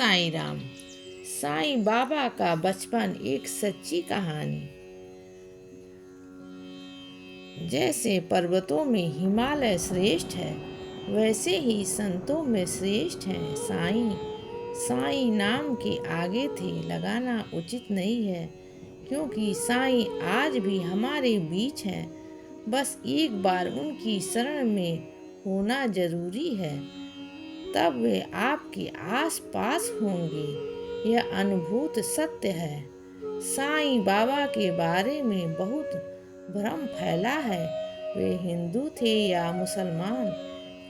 साईं राम। साईं बाबा का बचपन एक सच्ची कहानी। जैसे पर्वतों में हिमालय श्रेष्ठ है, वैसे ही संतों में श्रेष्ठ है साईं। साईं नाम के आगे थे लगाना उचित नहीं है, क्योंकि साईं आज भी हमारे बीच है। बस एक बार उनकी शरण में होना जरूरी है, तब वे आपके आस पास होंगे। यह अनुभूत सत्य है। साईं बाबा के बारे में बहुत भ्रम फैला है। वे हिंदू थे या मुसलमान?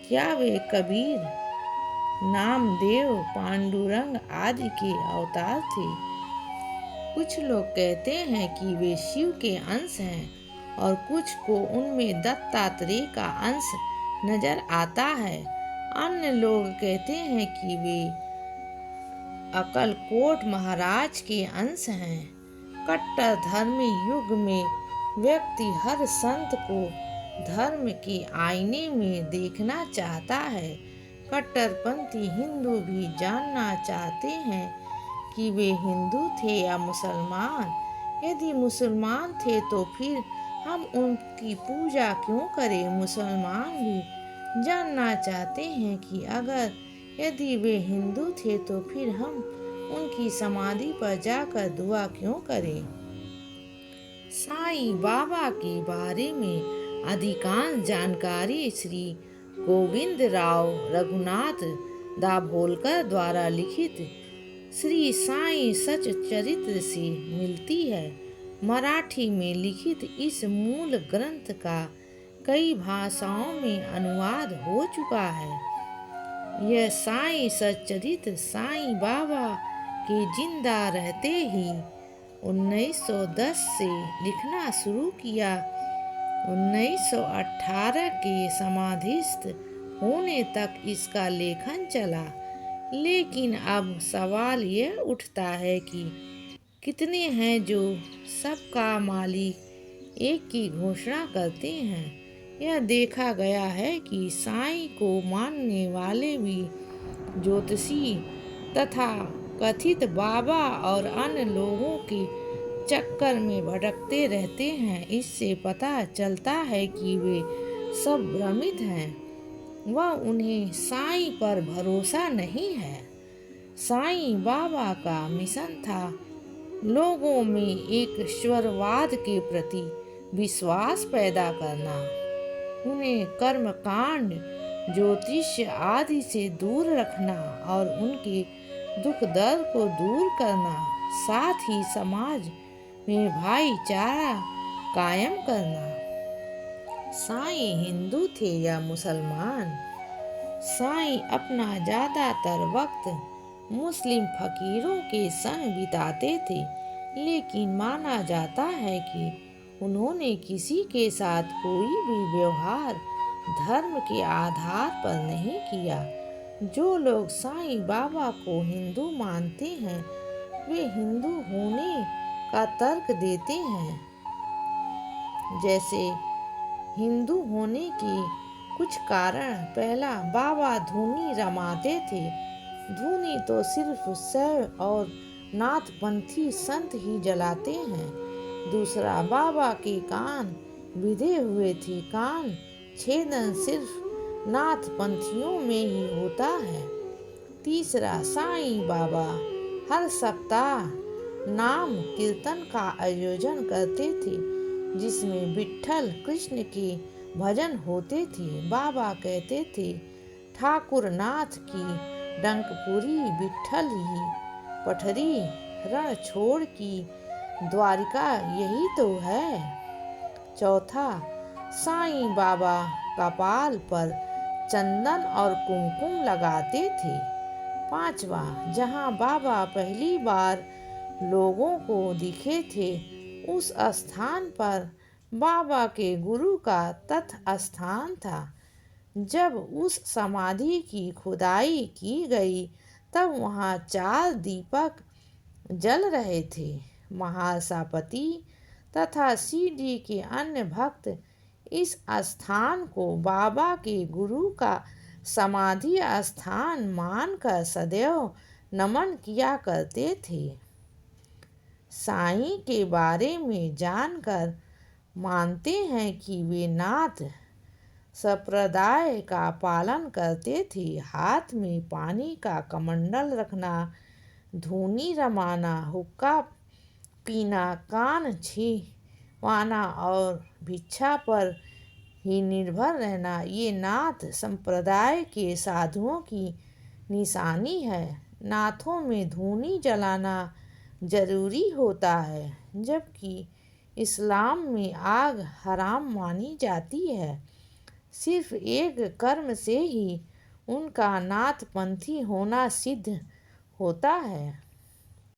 क्या वे कबीर, नामदेव, पांडुरंग आदि के अवतार थे? कुछ लोग कहते हैं कि वे शिव के अंश हैं और कुछ को उनमें दत्तात्रेय का अंश नजर आता है। अन्य लोग कहते हैं कि वे अक्कलकोट महाराज के अंश हैं। कट्टर धर्मी युग में व्यक्ति हर संत को धर्म के आईने में देखना चाहता है। कट्टरपंथी हिंदू भी जानना चाहते हैं कि वे हिंदू थे या मुसलमान। यदि मुसलमान थे तो फिर हम उनकी पूजा क्यों करें? मुसलमान भी जानना चाहते हैं कि अगर यदि वे हिंदू थे तो फिर हम उनकी समाधि पर जाकर दुआ क्यों करें? साईं बाबा के बारे में अधिकांश जानकारी श्री गोविंदराव रघुनाथ दाभोलकर द्वारा लिखित श्री साईं सच्चरित्र से मिलती है। मराठी में लिखित इस मूल ग्रंथ का कई भाषाओं में अनुवाद हो चुका है। यह साईं सच्चरित्र साईं बाबा के जिंदा रहते ही 1910 से लिखना शुरू किया। 1918 के समाधिस्थ होने तक इसका लेखन चला। लेकिन अब सवाल यह उठता है कि कितने हैं जो सबका मालिक एक की घोषणा करते हैं। यह देखा गया है कि साईं को मानने वाले भी ज्योतिषी तथा कथित बाबा और अन्य लोगों के चक्कर में भटकते रहते हैं। इससे पता चलता है कि वे सब भ्रमित हैं व उन्हें साईं पर भरोसा नहीं है। साईं बाबा का मिशन था लोगों में एक ईश्वरवाद के प्रति विश्वास पैदा करना, उन्हें कर्मकांड, ज्योतिष आदि से दूर रखना और उनके दुख दर्द को दूर करना, साथ ही समाज में भाईचारा कायम करना। साईं हिंदू थे या मुसलमान? साईं अपना ज्यादातर वक्त मुस्लिम फकीरों के संग बिताते थे, लेकिन माना जाता है कि उन्होंने किसी के साथ कोई भी व्यवहार धर्म के आधार पर नहीं किया। जो लोग साईं बाबा को हिंदू मानते हैं, वे हिंदू होने का तर्क देते हैं। जैसे हिंदू होने के कुछ कारण। पहला, बाबा धूनी रमाते थे। धूनी तो सिर्फ शैव और नाथपंथी संत ही जलाते हैं। दूसरा, बाबा के कान बिधे हुए थे। कान छेदन सिर्फ नाथपंथियों में ही होता है। तीसरा, साईं बाबा हर सप्ताह नाम कीर्तन का आयोजन करते थे, जिसमें विट्ठल कृष्ण के भजन होते थे। बाबा कहते थे, ठाकुर नाथ की डंकपुरी विट्ठल ही पठरी, रण छोड़ की द्वारिका यही तो है। चौथा, साईं बाबा कपाल पर चंदन और कुमकुम लगाते थे। पांचवा, जहां बाबा पहली बार लोगों को दिखे थे, उस स्थान पर बाबा के गुरु का तत्व स्थान था। जब उस समाधि की खुदाई की गई, तब वहां 4 दीपक जल रहे थे। महासापति तथा सीडी के अन्य भक्त इस स्थान को बाबा के गुरु का समाधि स्थान मानकर सदैव नमन किया करते थे। साईं के बारे में जानकर मानते हैं कि वे नाथ संप्रदाय का पालन करते थे। हाथ में पानी का कमंडल रखना, धूनी रमाना, हुक्का पीना, कान छिपाना और भिक्षा पर ही निर्भर रहना, ये नाथ संप्रदाय के साधुओं की निशानी है। नाथों में धूनी जलाना जरूरी होता है, जबकि इस्लाम में आग हराम मानी जाती है। सिर्फ एक कर्म से ही उनका नाथपंथी होना सिद्ध होता है।